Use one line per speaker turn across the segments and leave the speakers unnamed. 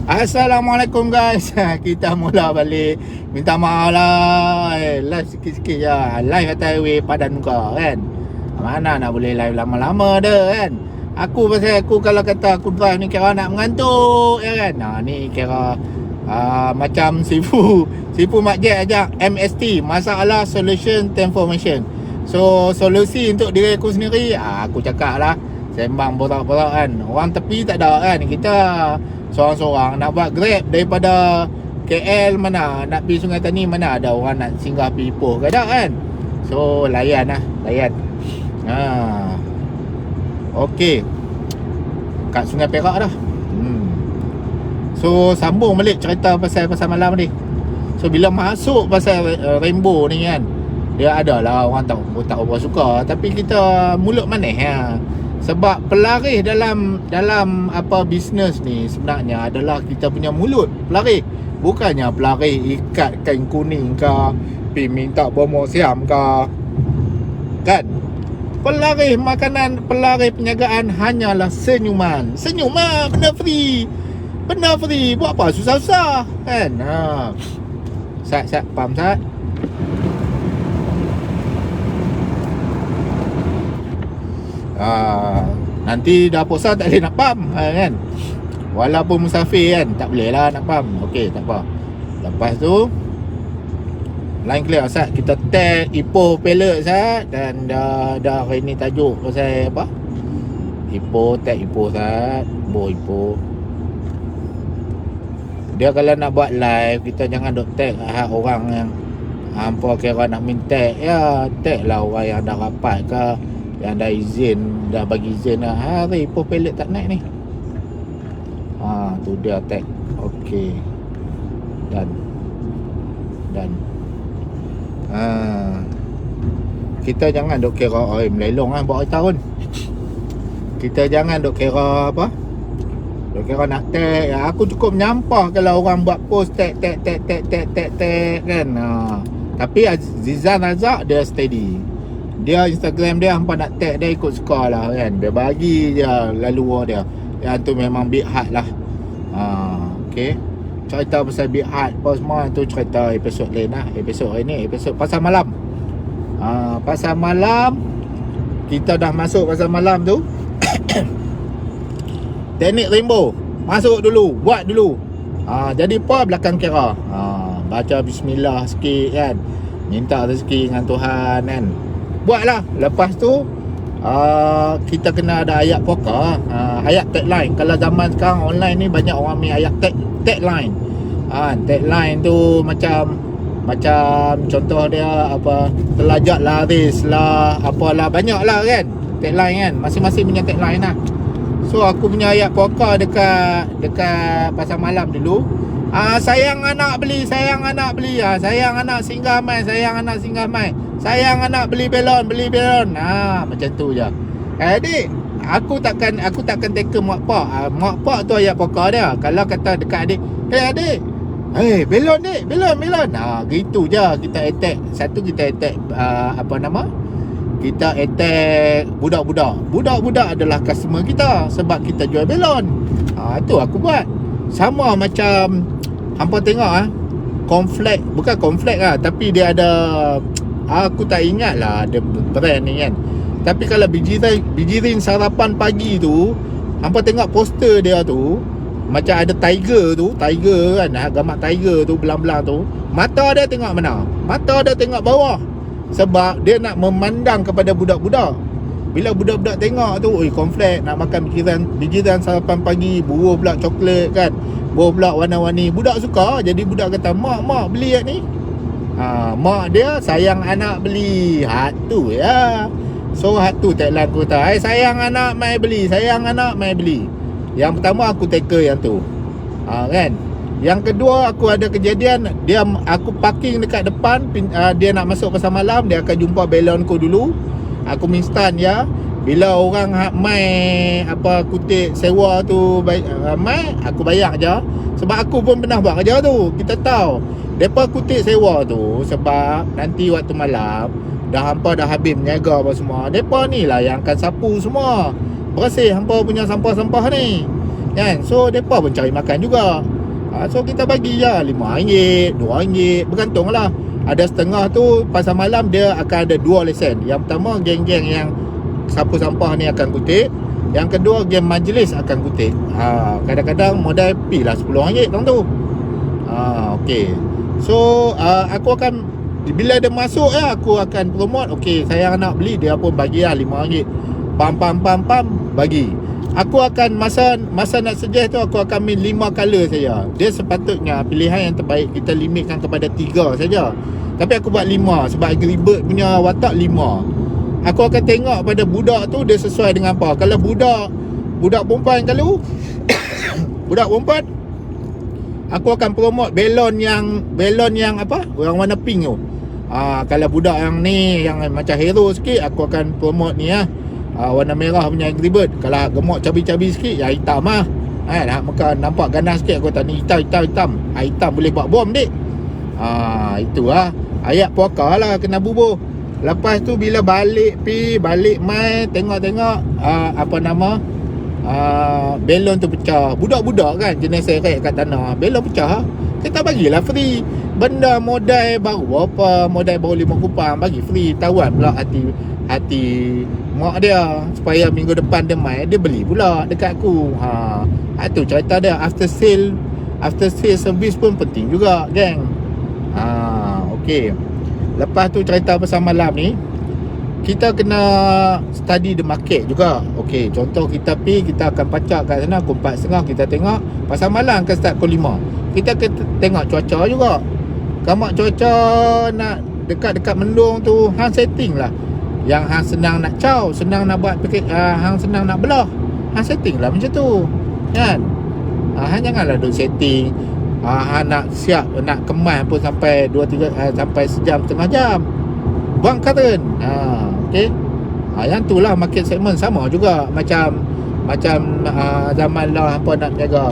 Assalamualaikum guys. Kita mula balik. Minta maaf lah. Live sikit-sikit je. Live atas highway padan muka kan. Mana nak boleh live lama-lama dah kan. Aku kalau kata aku drive ni kira nak mengantuk ya kan. Ni kira macam Sifu Mak Jack ajak MST, Masalah Solution Transformation. So solusi untuk diri aku sendiri, aku cakap lah, sembang borak-borak kan. Orang tepi tak ada kan. Kita seorang-seorang nak buat Grab daripada KL, mana nak pergi Sungai Tani, mana ada orang nak singgah pergi Ipoh ke tak kan. So layan. Okey, kat Sungai Perak dah. So sambung balik cerita pasal malam ni. So bila masuk pasal Rainbow ni kan, dia adalah orang tak berapa suka, tapi kita mulut manis ya. Sebab pelaris dalam apa bisnes ni sebenarnya adalah kita punya mulut pelaris. Bukannya pelaris ikat kain kuning ke, pergi minta bomo siam ke, kan? Pelaris makanan, pelaris perniagaan hanyalah senyuman. Senyuman, benda free. Buat apa susah-susah kan? Sat faham Sat? Nanti dah puasa tak boleh nak pam kan. Walaupun musafir kan, tak boleh lah nak pam. Okey, tak apa. Lepas tu line clear Sat. Kita tag Ipoh pellet Sat. Dan dah hari ni tajuk pasal apa? Ipoh, tag Ipoh Sat. Ipoh. Dia kalau nak buat live, kita jangan duk tag orang yang hampa kira nak minta ya. Tag lah orang yang dah rapat ke, yang dah izin, dah bagi izin lah. Hari Ipoh pellet tak naik ni. Tu dia tag. Okey. Dan kita jangan duk kira melelong kan buat hari tahun. Kita jangan duk kira apa, duk kira nak tag. Aku cukup menyampah kalau orang buat post tag kan. Tapi Zizan Razak dia steady. Dia Instagram dia hampa nak tag dia ikut suka lah kan. Dia bagi je laluan dia. Yang tu memang big heart lah. Okay, cerita pasal big heart apa semua tu cerita episod lain lah. Episod hari ni episod pasal malam. Pasal malam, kita dah masuk pasal malam tu. Teknik Rainbow, masuk dulu, buat dulu. Jadi apa belakang kira, baca bismillah sikit kan, minta rezeki dengan Tuhan kan. Buatlah. Lepas tu kita kena ada ayat poker, ayat tagline. Kalau zaman sekarang online ni banyak orang main ayat tagline. Tagline tu macam contoh dia apa, telajak laris lah, apalah, banyak lah kan tagline kan. Masing-masing punya tagline lah. So aku punya ayat poker dekat pasar malam dulu. Sayang anak beli, sayang anak singgah mai, sayang anak beli belon. Macam tu je. Adik, aku takkan teka mak pak tu ayat pokok dia. Kalau kata dekat adik, adik, belon dik, belon. Gitu je kita attack. Satu kita attack kita attack budak-budak. Budak-budak adalah customer kita sebab kita jual belon. Itu aku buat. Sama macam hampa tengok Conflex, bukan Conflex lah, tapi dia ada, aku tak ingat lah ada brand ni kan. Tapi kalau bijirin sarapan pagi tu, hampa tengok poster dia tu, macam ada tiger kan, gambar tiger tu, belang-belang tu. Mata dia tengok mana? Mata dia tengok bawah. Sebab dia nak memandang kepada budak-budak. Bila budak-budak tengok tu, Conflex nak makan bijiran sarapan pagi, buruh pula coklat kan, buruh pula warna-warni. Budak suka. Jadi budak kata, mak beli ni. Mak dia sayang anak beli. Tu ya. So tu tagline aku kata, sayang anak mai beli, sayang anak mai beli. Yang pertama aku teka yang tu, kan. Yang kedua aku ada kejadian, aku parking dekat depan, dia nak masuk pasar malam, dia akan jumpa belonku dulu. Aku instan ya. Bila orang mai kutip sewa tu mai, aku bayar je. Sebab aku pun pernah buat kerja tu. Kita tahu depa kutip sewa tu, sebab nanti waktu malam dah hampa dah habis meniaga apa semua, depa ni lah yang akan sapu semua, bersih hampa punya sampah-sampah ni kan. So depa pun cari makan juga. So kita bagi je RM5, RM2, bergantung lah. Ada setengah tu pasar malam dia akan ada 2 lesen. Yang pertama geng-geng yang sapu sampah ni akan kutip. Yang kedua geng majlis akan kutip. Kadang-kadang modal pi lah RM10 tang tu. Okay. So aku akan, bila dia masuk aku akan promote. Okay, saya nak beli, dia pun bagi lah RM5. Pam bagi. Aku akan masa nak suggest tu, aku akan main 5 color saja. Dia sepatutnya pilihan yang terbaik kita limitkan kepada 3 saja. Tapi aku buat 5 sebab Angry Bird punya watak 5. Aku akan tengok pada budak tu dia sesuai dengan apa. Kalau budak perempuan, kalau budak perempuan, aku akan promote belon yang apa? Yang warna pink tu. Kalau budak yang ni yang macam hero sikit, aku akan promote ni warna merah punya Angry Bird. Kalau gemuk cabi-cabi sikit, ya hitam lah. Maka nampak ganas sikit, aku tak ni hitam. Hitam boleh buat bom dik. Itu lah. Ayat puaka lah kena bubuh. Lepas tu bila balik mai tengok apa nama belon tu pecah. Budak-budak kan jenis seret kat tanah, belon pecah, kita bagilah free. Benda modal baru apa, modal baru 5 kupang bagi free. Tawan pula hati mak dia, supaya minggu depan dia mai, dia beli pula dekat aku. Itu cerita dia. After sale service pun penting juga, geng. Okay. Lepas tu cerita pasal malam ni, kita kena study the market juga. Okay, contoh kita akan pacak kat sana pukul 4.30. Kita tengok pasal malam akan start pukul 5. Kita tengok cuaca juga. Kamak cuaca nak dekat-dekat mendung tu, hang setting lah. Yang hang senang nak caw, senang nak buat hang senang nak belah, hang setting lah macam tu, kan? Hang janganlah duk setting hang nak siap nak kemas pun sampai 2-3 sampai sejam, setengah jam. Buang current. Okay. Yang tu lah market segment. Sama juga macam zaman lah hampa nak jaga.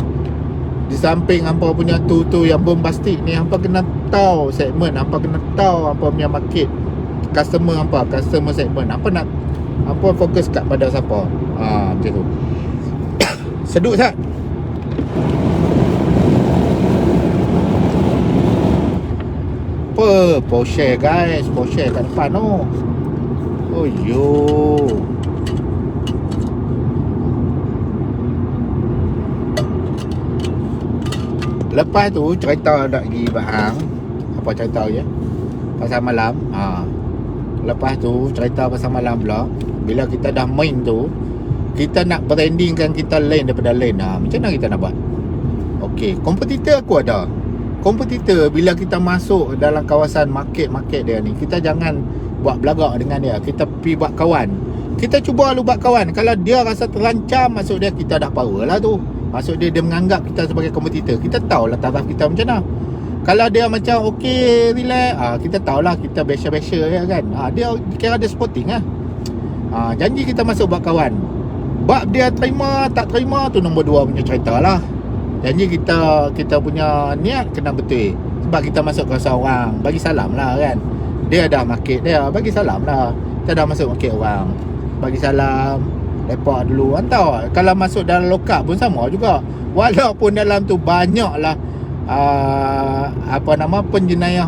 Di samping hampa punya tu yang bombastik ni, hampa kena tahu segmen, hampa kena tahu hampa punya market, customer segmen. Hampa fokus kat pada siapa. Macam tu. Sedut tak? Porsche guys, Porsche kat depan tu. Oh yo. Lepas tu cerita nak pergi bahang. Apa cerita je? Pasal malam. Lepas tu cerita pasal malam pula. Bila kita dah main tu, kita nak brandingkan kita lain daripada lain. Macam mana kita nak buat? Okay, kompetitor aku ada. Kompetitor bila kita masuk dalam kawasan market dia ni, kita jangan buat belagak dengan dia. Kita pergi buat kawan. Kita cuba lu buat kawan. Kalau dia rasa terancam, maksud dia kita dah power lah tu. Maksud dia menganggap kita sebagai kompetitor. Kita tahulah taraf kita macam mana. Kalau dia macam okey, relax, kita tahulah kita biasa-biasa ya kan. Dia kira dia sporting lah. Janji kita masuk buat kawan. Bab dia terima tak terima tu nombor 2 punya cerita lah. Janji kita punya niat kena betul. Sebab kita masuk kawasan orang, bagi salam lah kan. Dia dah market dia, bagi salam lah. Kita dah masuk market orang, bagi salam, lepak dulu. Entah, kalau masuk dalam lokap pun sama juga. Walaupun dalam tu banyak lah penjenayah,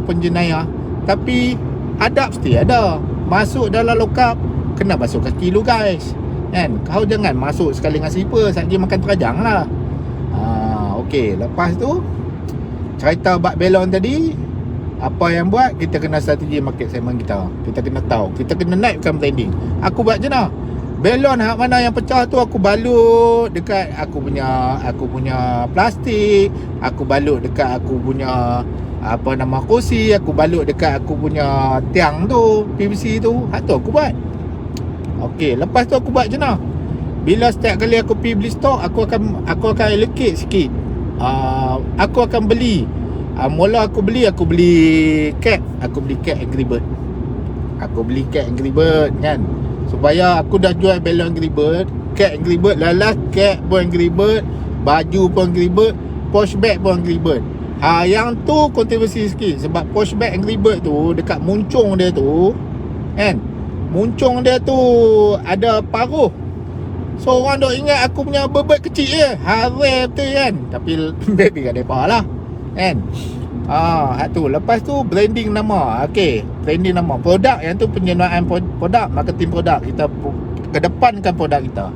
tapi adab mesti ada. Masuk dalam lokap kena basuh kaki lu guys, kan? Kau jangan masuk sekali dengan slipper, saja makan terajang lah. Okey, lepas tu cerita bab belon tadi, apa yang buat, kita kena strategi market segment kita. Kita kena tahu, kita kena naikkan branding. Aku buat je lah. Belon mana yang pecah tu aku balut dekat aku punya plastik, aku balut dekat aku punya kursi, aku balut dekat aku punya tiang tu, PVC tu. Tu aku buat. Okey, lepas tu aku buat je lah. Bila setiap kali aku pergi beli stok, aku akan allocate sikit. Aku akan beli. Mula aku beli cat Angry Bird. Aku beli cat Angry Bird kan. Supaya aku dah jual belon Angry Bird, cat Angry Bird, lalas cat pun Angry Bird, baju pun Angry Bird, posh bag pun Angry Bird. Yang tu kontroversi sikit. Sebab posh bag Angry Bird tu, dekat muncung dia tu kan, muncung dia tu ada paruh So orang dok ingat aku punya bebet kecil je. Harap betul kan. Tapi baby kat depa lah kan. Tu lepas tu branding nama. Okey, branding nama produk yang tu, penjenuaan produk, marketing produk. Kita kedepankan produk kita.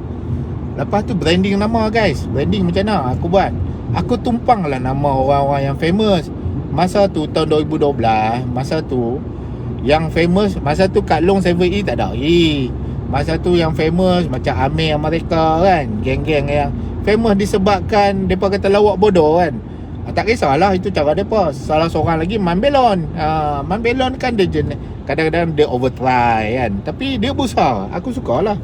Lepas tu branding nama guys. Branding macam mana aku buat? Aku tumpang lah nama orang-orang yang famous. Masa tu tahun 2012, masa tu yang famous, masa tu Kak Long 7E tak ada lagi. Masa tu yang famous macam Amir Amerika kan, geng-geng yang famous disebabkan depa kata lawak bodoh kan. Tak kisahlah, itu cara depa. Salah seorang lagi Man Belon. Man Belon kan dia kadang-kadang dia over try kan, tapi dia besar. Aku sukalah.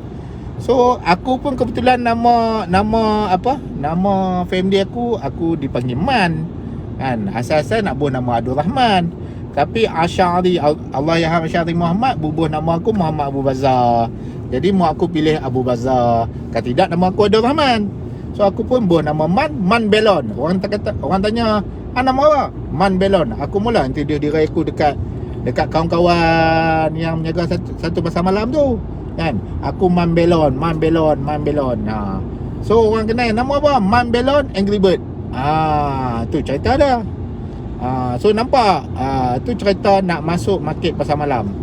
So aku pun kebetulan nama family aku dipanggil Man kan. Asal-asal nak buat nama Abdul Rahman, tapi Asy'ari, Allahyarham Asy'ari Muhammad, bubuh nama aku Muhammad Abu Bazar. Jadi mak aku pilih Abu Bazar. Kalau tidak, nama aku Abdul Rahman. So aku pun buat nama Man Belon. Orang tanya, nama apa? Man Belon. Aku mula introduce diri aku dekat kawan-kawan yang menjaga satu pasar malam tu kan. Aku Man Belon. So orang kenal nama apa? Man Belon Angry Bird. Tu cerita dah. So nampak, tu cerita nak masuk market pasar malam.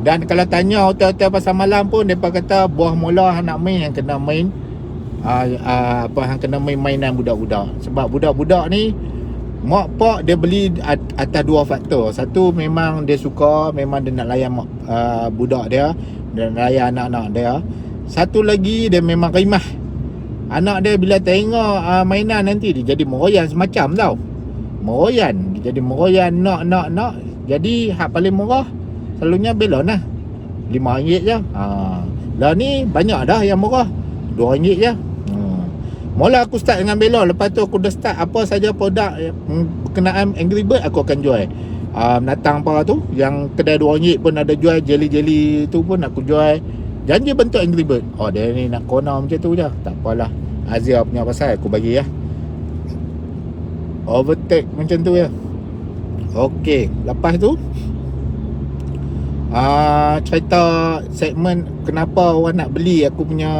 Dan kalau tanya hotel-hotel pasar malam pun, mereka kata buah mula nak main, yang kena main yang kena main mainan budak-budak. Sebab budak-budak ni mak pak dia beli atas dua faktor. Satu, memang dia suka, memang dia nak layan budak dia dan layan anak-anak dia. Satu lagi, dia memang rimah. Anak dia bila tengok mainan nanti, dia jadi meroyan semacam tau. Meroyan, dia jadi meroyan nak. Jadi hak paling murah selalunya Belon lah, RM5 je. Lah ni banyak dah yang murah, RM2 je. Mula aku start dengan Belon. Lepas tu aku dah start apa saja produk berkenaan Angry Bird aku akan jual. Natang apa tu, yang kedai RM2 pun ada jual. Jelly tu pun aku jual. Janji bentuk Angry Bird. Dia ni nak corner macam tu je. Tak apalah, Azia punya pasal aku bagi ya. Overtake macam tu ya. Okey, lepas tu cerita segmen kenapa orang nak beli aku punya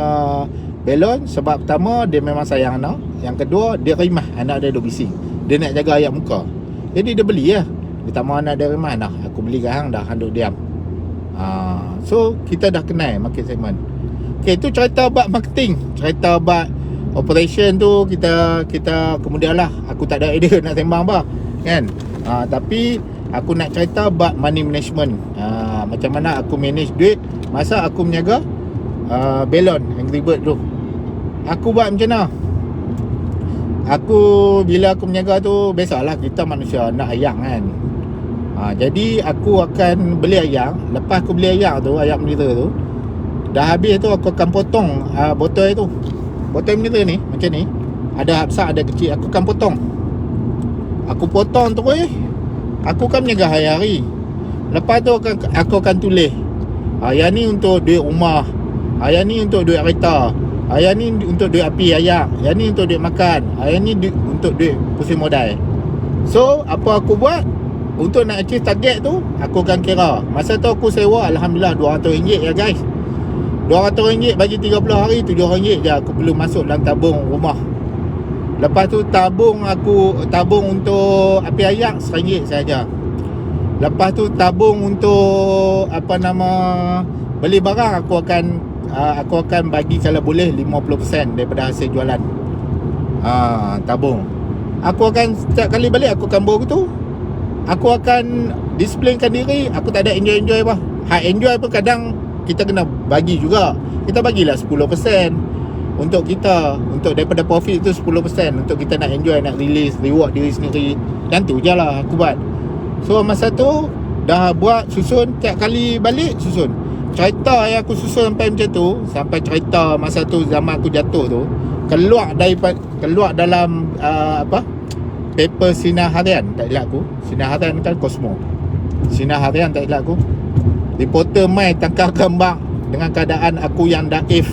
Belon. Sebab pertama, dia memang sayang anak. Yang kedua, dia rimah anak dia duk bising. Dia nak jaga ayat muka, jadi dia beli lah. Dia tak mahu anak dia rimah. Aku beli kat hang dah, hang duk diam. So kita dah kenal market segment. Okay, tu cerita bab marketing. Cerita bab operation tu kita kemudian lah. Aku tak ada idea nak sembang apa kan. Tapi aku nak cerita bab money management. Macam mana aku manage duit masa aku menjaga Belon Angry Bird tu. Aku buat macam mana? Bila aku menjaga tu, biasalah kita manusia nak ayam kan. Jadi aku akan beli ayam. Lepas aku beli ayam tu, ayam mineral tu dah habis tu, aku akan potong botol tu. Botol mineral ni macam ni, ada besar ada kecil. Aku akan potong. Aku potong terus. Aku akan menjaga hari-hari. Lepas tu aku akan tulis, yang ni untuk duit rumah, yang ni untuk duit kereta, yang ni untuk duit api ayam, yang ni untuk duit makan, yang ni untuk duit pusing modal. So apa aku buat untuk nak achieve target tu, aku akan kira. Masa tu aku sewa alhamdulillah RM200 ya guys. RM200 bagi 30 hari, RM7 je aku perlu masuk dalam tabung rumah. Lepas tu tabung untuk api ayak RM1 saja. Lepas tu tabung untuk beli barang, aku akan bagi kalau boleh 50% daripada hasil jualan. Tabung. Aku akan setiap kali balik aku akan bawa tu. Aku akan displaykan diri. Aku tak ada enjoy apa. Enjoy pun kadang kita kena bagi juga. Kita bagilah 10% untuk kita, untuk daripada profit tu 10% untuk kita nak enjoy, nak release, reward diri sendiri. Dan tu je lah aku buat. So masa tu dah buat, susun. Tiap kali balik susun. Cerita yang aku susun sampai macam tu, sampai cerita masa tu zaman aku jatuh tu keluar dalam paper Sinar Harian, tak silap aku. Sinar Harian kan Cosmo. Sinar Harian tak silap aku. Reporter mai tangkap gambar dengan keadaan aku yang daif,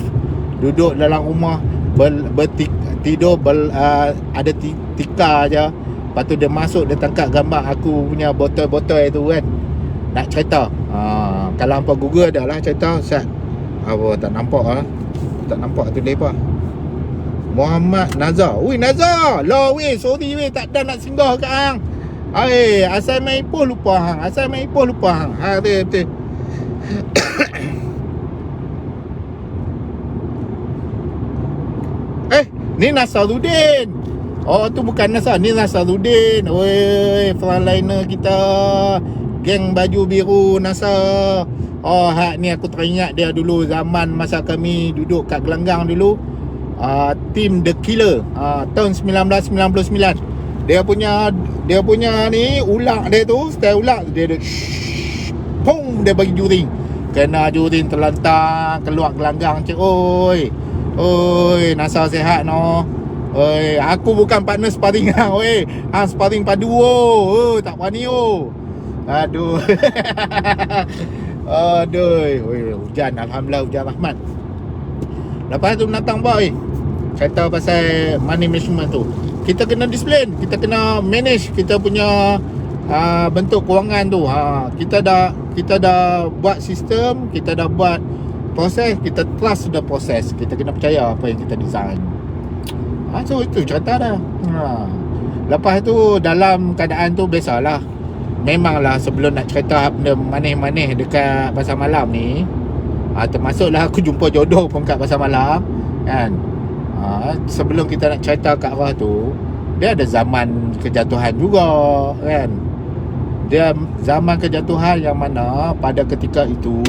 duduk dalam rumah tidur ada tikar je. Lepas tu dia masuk, dia tangkap gambar aku punya botol-botol itu kan. Nak cerita. Kalau hampa Google dah lah cerita Ustaz Apa tak nampak ah? Tak nampak tu lepas. Muhammad Nazar. Ui Nazar. Lah weh, sorry weh, tak ada nak singgah kat hang. Asal main ipoh lupa hang. Ha betul. Ni Nasaruddin. Oh tu bukan Nasar, ni Nasaruddin. Oi, frontliner kita. Geng baju biru Nasar. Oh, ni aku teringat dia dulu zaman masa kami duduk kat Gelanggang dulu. Team The Killer. Tahun 1999. Dia punya ni ulang dia tu, style ulang dia pong dia bagi juring. Kena juring terlantang keluar Gelanggang cik. Oi, Nasar sihat no. Oi, aku bukan partner sparring hang oi. Hang sparring padu tak berani Aduh. Oi, hujan alhamdulillah, hujan rahmat. Lepas tu menatang boy. Cerita pasal money management tu. Kita kena disiplin, kita kena manage kita punya bentuk kewangan tu. Kita dah buat sistem, kita dah buat proses, kita trust the proses. Kita kena percaya apa yang kita design. So itu cerita dah. Lepas tu dalam keadaan tu biasalah. Memanglah sebelum nak cerita benda manis-manis dekat pasar malam ni, termasuklah aku jumpa jodoh pun kat pasar malam kan. Sebelum kita nak cerita kat arah tu, dia ada zaman kejatuhan juga kan. Dia zaman kejatuhan yang mana pada ketika itu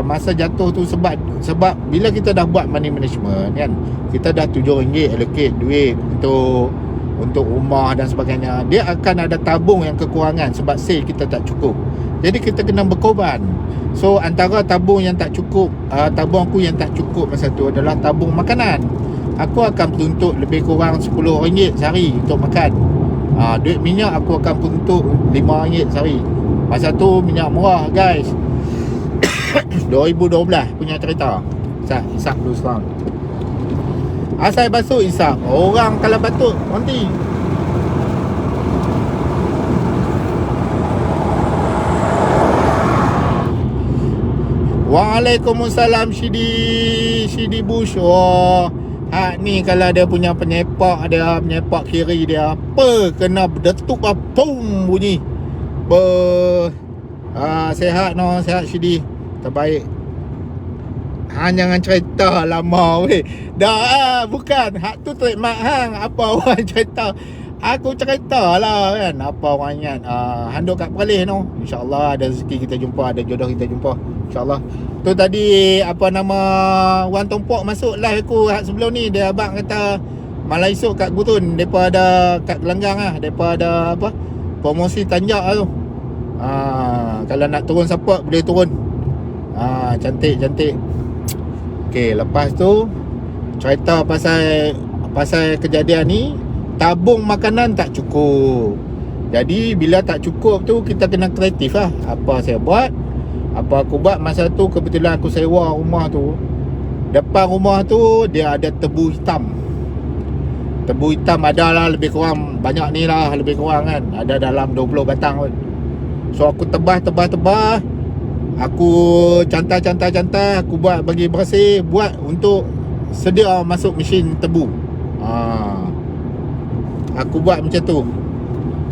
masa jatuh tu sebab bila kita dah buat money management kan, kita dah RM7 allocate duit untuk rumah dan sebagainya, dia akan ada tabung yang kekurangan sebab sale kita tak cukup. Jadi kita kena berkorban. So antara tabung yang tak cukup, tabung aku yang tak cukup masa tu adalah tabung makanan. Aku akan tuntut lebih kurang RM10 sehari untuk makan. Duit minyak aku akan tuntut RM5 sehari. Masa tu minyak murah guys. 2012 punya cerita. Isap dulu sekarang. Asal basuh isap. Orang kalau batuk nanti. Waalaikumsalam Shidi Bush. Ni kalau dia punya penyepak kiri dia apa kena berdetuk pum bunyi. Sehat Shidi. Terbaik. Jangan cerita lama weh. Dah bukan. Hak tu trademark hang. Apa orang cerita. Aku cerita lah kan. Apa orang ingat. Handuk kat Perlis no. InsyaAllah ada rezeki kita jumpa. Ada jodoh kita jumpa. InsyaAllah. Tu tadi apa nama Wan Tompok masuk live aku sebelum ni. Dia abang kata malam esok kat Gurun. Mereka ada kat Gelanggang lah. Mereka ada apa promosi tanjak lah tu. Kalau nak turun support boleh turun. Cantik. Okey, lepas tu cerita pasal kejadian ni, tabung makanan tak cukup. Jadi bila tak cukup tu kita kena kreatif lah. Apa aku buat masa tu, kebetulan aku sewa rumah tu. Depan rumah tu dia ada tebu hitam. Tebu hitam adalah lebih kurang banyak ni lah, lebih kurang kan. Ada dalam 20 batang pun. So aku tebas. Aku cantai, aku buat bagi bersih, buat untuk sedia masuk mesin tebu. Aku buat macam tu.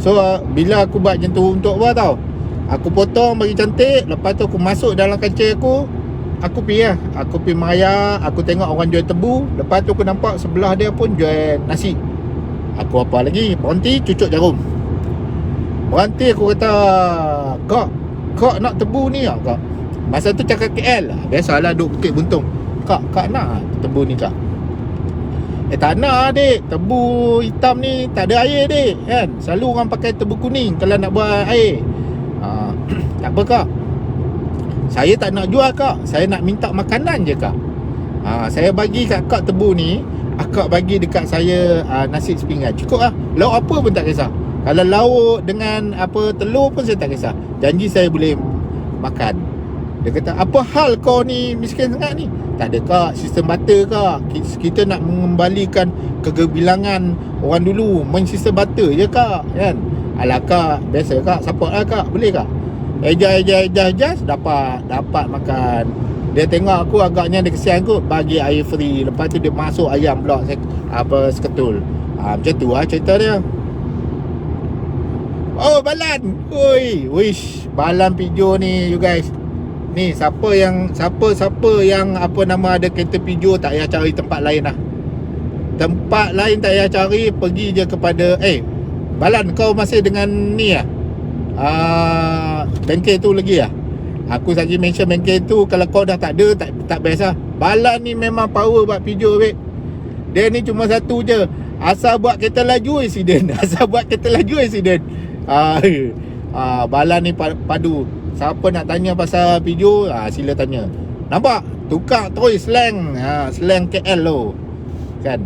So bila aku buat macam tu untuk apa tau, aku potong bagi cantik. Lepas tu aku masuk dalam kancil aku pergi lah. Aku pergi Meraya, aku tengok orang jual tebu. Lepas tu aku nampak sebelah dia pun jual nasi. Aku apa lagi, berhenti cucuk jarum. Berhenti aku kata, Kak nak tebu ni tak kak? Masa tu cakap KL lah. Biasalah duduk Bukit Buntung. Kak nak tebu ni kak? Tak nak adik. Tebu hitam ni tak ada air adik kan. Selalu orang pakai tebu kuning kalau nak buat air. Tak apa kak, saya tak nak jual kak, saya nak minta makanan je kak. Saya bagi kat kak tebu ni, akak bagi dekat saya nasi sepinggan. Cukup lah. Lauk apa pun tak kisah. Kalau lauk dengan apa telur pun saya tak kisah. Janji saya boleh makan. Dia kata, apa hal kau ni miskin sangat ni? Tak ada kak, sistem butter kak. Kita nak mengembalikan kegebilangan orang dulu. Main sistem butter je kak kan. Alah kak, biasa kak, support lah kak. Boleh kak? Ejas dapat makan. Dia tengok aku agaknya dia kesian kot, bagi air free. Lepas tu dia masuk ayam pula seketul. Macam tu lah cerita dia. Oh, balan. Wish, balan pijo ni you guys. Ni siapa yang apa nama ada kereta pijo, tak payah cari tempat lain lah. Tempat lain tak payah cari, pergi je kepada Balan, kau masih dengan ni lah, bengkel tu lagi lah. Aku saja mention bengkel tu. Kalau kau dah tak ada, tak best lah. Balan ni memang power buat pijo, babe. Dia ni cuma satu je, asal buat kereta laju accident. Balan ni padu. Siapa nak tanya pasal pijo, sila tanya. Nampak? Tukar terus slang. Slang KL tu kan.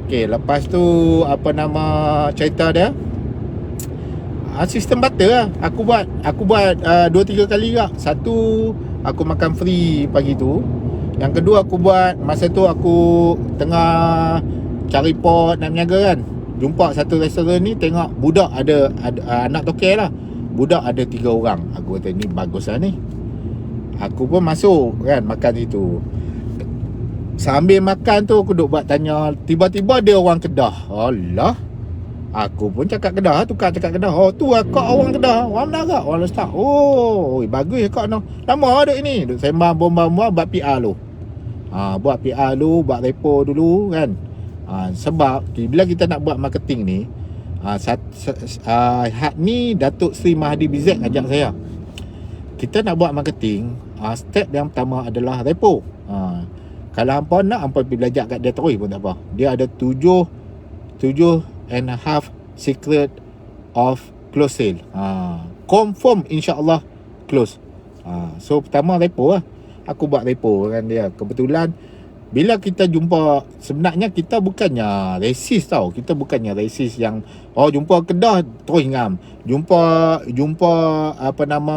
Okey, lepas tu apa nama cerita dia? Sistem butter lah. Aku buat 2-3 kali lah. Satu, aku makan free pagi tu. Yang kedua aku buat, masa tu aku tengah cari pot nak berniaga kan. Jumpa satu restoran ni, tengok budak ada anak tokek lah. Budak ada 3 orang. Aku kata ni bagus lah ni. Aku pun masuk kan, makan situ. Sambil makan tu aku duk buat tanya. Tiba-tiba dia orang Kedah. Allah, aku pun cakap Kedah, tukar cakap Kedah. Oh tu kau orang Kedah, orang mana kak? Orang Lestar. Oh, bagus kau no. Lama duk ni, duk sembang bomba-bomba buat PR lu. Buat PR lu, buat repo dulu kan. Sebab bila kita nak buat marketing ni, ni Datuk Seri Mahathir Bizek ajak saya. Kita nak buat marketing, step yang pertama adalah repo. Kalau hampa nak, hampa pergi belajar kat dia terus pun tak apa. Dia ada 7.5 secret of close sale. Confirm insya-Allah close. So pertama repo lah. Aku buat repo kan dia. Kebetulan bila kita jumpa, sebenarnya kita bukannya racist tau. Kita bukannya racist yang jumpa Kedah terus ngam. Jumpa apa nama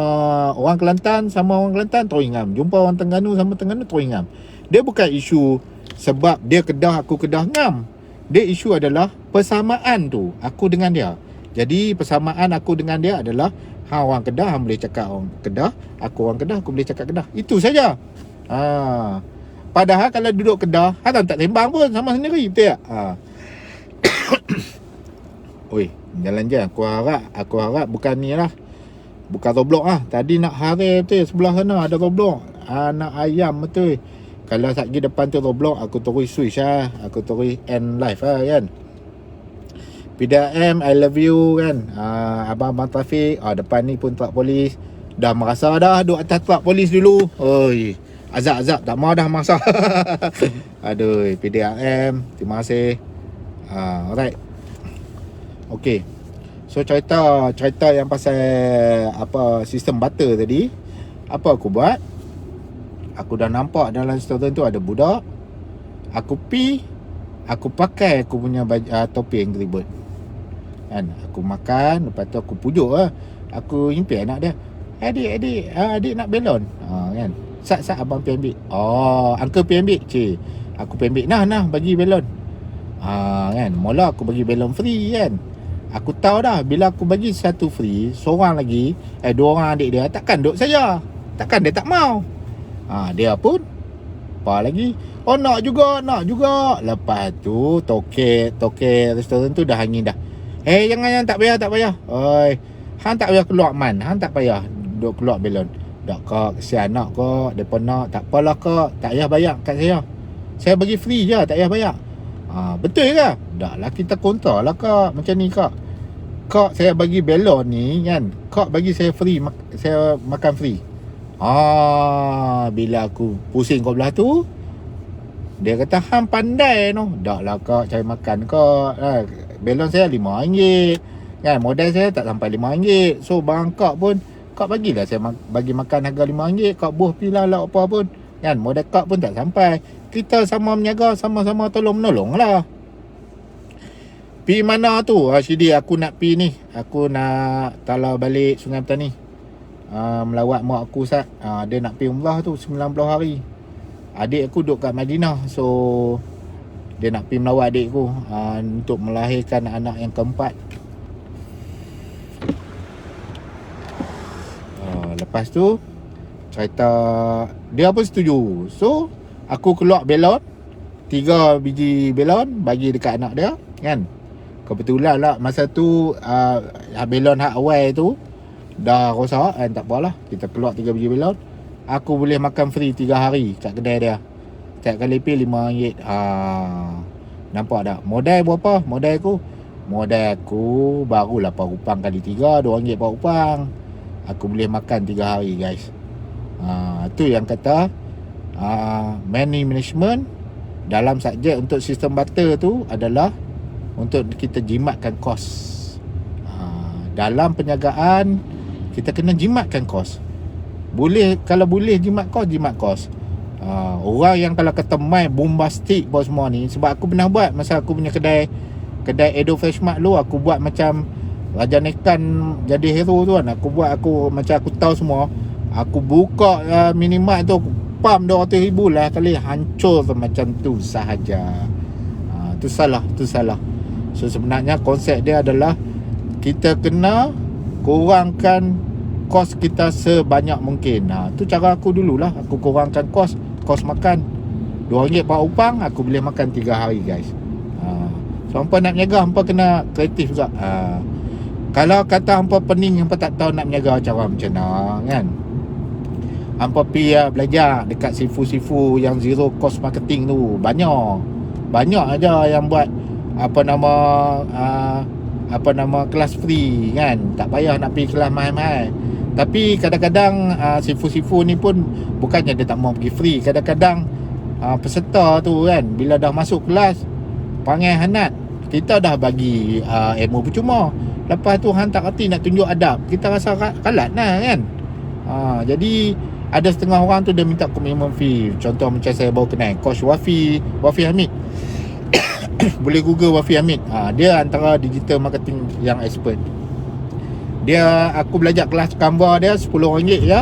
orang Kelantan sama orang Kelantan terus ngam. Jumpa orang Terengganu sama Terengganu terus ngam. Dia bukan isu sebab dia Kedah aku Kedah ngam. Dia isu adalah persamaan tu aku dengan dia. Jadi persamaan aku dengan dia adalah orang Kedah boleh cakap orang Kedah, aku orang Kedah aku boleh cakap Kedah. Itu saja. Padahal kalau duduk Kedah, haram tak sembang pun sama sendiri, betul tak? Oi, jalan je. Aku harap bukan ni lah. Bukan Roblox lah. Tadi nak hari betul, sebelah sana ada Roblox. Anak ayam betul. Kalau sat pergi depan tu Roblox, aku terus switch lah. Aku terus end live lah kan. PDM, I love you kan. Abang-abang trafik, depan ni pun truk polis. Dah merasa dah duduk atas truk polis dulu. Oi, azab-azab tak mau dah masa. Aduh, PDM, terima kasih. Alright. Okay. So cerita yang pasal apa sistem butter tadi, apa aku buat? Aku dah nampak dalam restoran tu ada budak. Aku pakai aku punya topi Angry Bird kan. Aku makan, lepas tu aku pujuk lah. Aku impian anak dia, Adik nak belon kan. Sat abang pergi ambil. Uncle pergi ambil. Aku pergi ambil. Nah bagi belon. Kan. Mula aku bagi belon free kan. Aku tahu dah, bila aku bagi satu free, seorang lagi, 2 orang adik dia takkan duk saja. Takkan dia tak mau. Dia pun apa lagi, nak juga. Lepas tu tokek restoran tu dah hangin dah. Jangan tak payah. Oi, hang tak payah keluar man. Hang tak payah duk keluar belon. Dak kak, kesian anak kak, depa nak. Tak apalah kak, tak payah bayar kat saya. Saya bagi free je, tak payah bayar. Betul ke? Dak lah, kita kontra lah kak. Macam ni kak. Kak saya bagi belon ni kan. Kak bagi saya free, saya makan free. Bila aku pusing kau belah tu, dia kata hang pandai no. Dak lah kak, cari makan kak. Belon saya RM5 kan, modal saya tak sampai RM5. So barang kak pun kak bagilah saya bagi makan harga RM5. Kak buh pilah lah apa pun kan, modal kak pun tak sampai. Kita sama menjaga, sama-sama tolong-menolong lah. Pi mana tu Syedi, aku nak pi ni. Aku nak talau balik Sungai Petani, melawat mak aku sat. Dia nak pergi umrah tu 90 hari. Adik aku duduk kat Madinah. So dia nak pergi melawat adik aku untuk melahirkan anak yang keempat. Lepas tu cerita dia pun setuju. So aku keluar belon 3 biji belon bagi dekat anak dia kan. Kebetulan lah masa tu belon hak awal tu dah rosak kan, tak apalah, kita keluar 3 biji belon. Aku boleh makan free 3 hari kat kedai dia. Setiap kali pay RM5. Nampak tak? Modal berapa? Modal aku baru 8 rupang kali 3, RM2 per rupang. Aku boleh makan 3 hari guys. Tu yang kata money management dalam subjek untuk sistem barter tu adalah untuk kita jimatkan kos. Dalam perniagaan kita kena jimatkan kos. Kalau boleh jimat kos. Orang yang kalau kata main bombastik bos semua ni, sebab aku pernah buat masa aku punya kedai Edo Fresh Mart dulu, aku buat macam Raja Nekan jadi hero tu kan. Aku macam aku tahu semua. Aku buka minimart tu, aku pump 200,000 lah kali, hancur macam tu sahaja. Tu salah. So sebenarnya konsep dia adalah kita kena kurangkan kos kita sebanyak mungkin. Tu cara aku dululah. Aku kurangkan kos makan RM2 per rupang, aku boleh makan 3 hari guys. So hampa nak berniaga, hampa kena kreatif juga. Kalau kata hampa pening, hampa tak tahu nak berniaga cara macam mana kan, hampa pergi belajar dekat sifu-sifu yang zero cost marketing tu. Banyak aja yang buat kelas free kan. Tak payah nak pergi kelas mahal-mahal. Tapi kadang-kadang sifu-sifu ni pun bukannya dia tak mau pergi free. Kadang-kadang peserta tu kan, bila dah masuk kelas panggil hanat, kita dah bagi ilmu percuma. Lepas tu hang tak reti nak tunjuk adab, kita rasa kalat lah kan. Jadi ada setengah orang tu dia minta commitment fee. Contoh macam saya baru kenal Coach Wafi Hamid. Boleh Google Wafi Hamid. Dia antara digital marketing yang expert. Aku belajar kelas Canva dia RM10 je.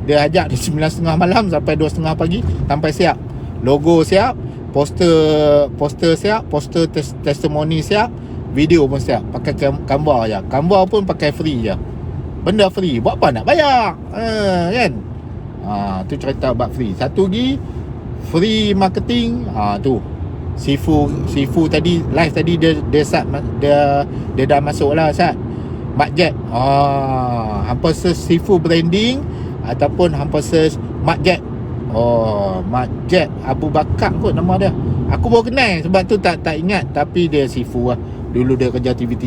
Dia ajak di 9.30 malam sampai 2.30 pagi sampai siap. Logo siap, poster siap, poster testimoni siap, video pun siap. Pakai Canva je. Canva pun pakai free je. Benda free, buat apa nak bayar? Kan? Tu cerita about free. Satu lagi free marketing. Tu Sifu tadi live tadi dia dah masuk lah Sat. Markjet. Hampa search Sifu branding ataupun hampa search Markjet. Markjet Abu Bakar kot nama dia. Aku baru kenal sebab tu tak ingat, tapi dia Sifu lah. Dulu dia kerja TV3.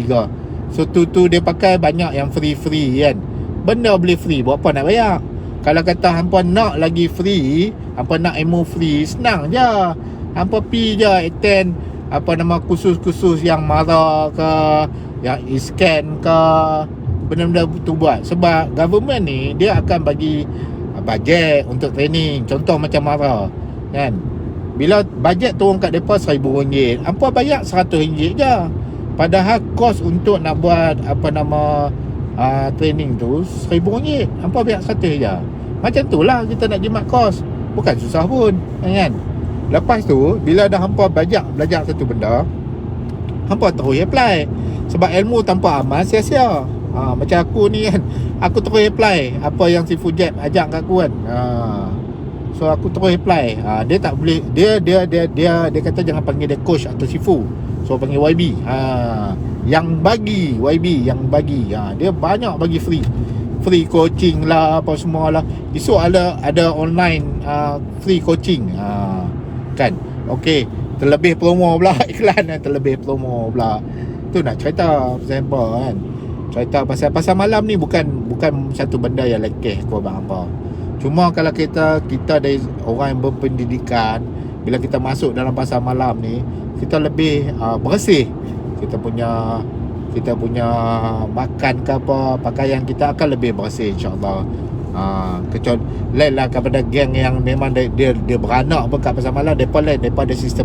So tu dia pakai banyak yang free kan. Benda boleh free, buat apa nak bayar? Kalau kata hampa nak lagi free, hampa nak ilmu free, senang je. Hampa pi je attend kursus-kursus yang Mara ke, yang e-scan ke, benda-benda tu buat. Sebab government ni dia akan bagi bajet untuk training. Contoh macam Mara kan, bila bajet turun kat depa RM1,000, hampa bayar RM100 je. Padahal kos untuk nak buat training tu RM1,000, hampa bayar RM100 je. Macam tu lah kita nak jimat kos, bukan susah pun kan. Lepas tu bila dah hampa belajar satu benda, hampa terus apply. Sebab ilmu tanpa amal sia-sia. Macam aku ni kan, aku terus apply apa yang Sifu Jeb ajak kat aku kan. So aku terus apply. Dia tak boleh, dia kata jangan panggil dia coach atau Sifu. So panggil YB. Yang bagi YB yang bagi. Dia banyak bagi free coaching lah, apa semua lah. Esok ada online free coaching kan. Okey, terlebih promo pula iklan, terlebih promo pula. Tu nak cerita pasal apa kan. Cerita pasal malam ni bukan satu benda yang lekeh kau abang apa. Cuma kalau kita dari orang yang berpendidikan, bila kita masuk dalam pasar malam ni, kita lebih bersih. Kita punya makan ke apa, pakaian kita akan lebih bersih insya-Allah. Kecuali lain lah kepada geng yang memang dia beranak pun kat pasar malam, depa lain daripada sistem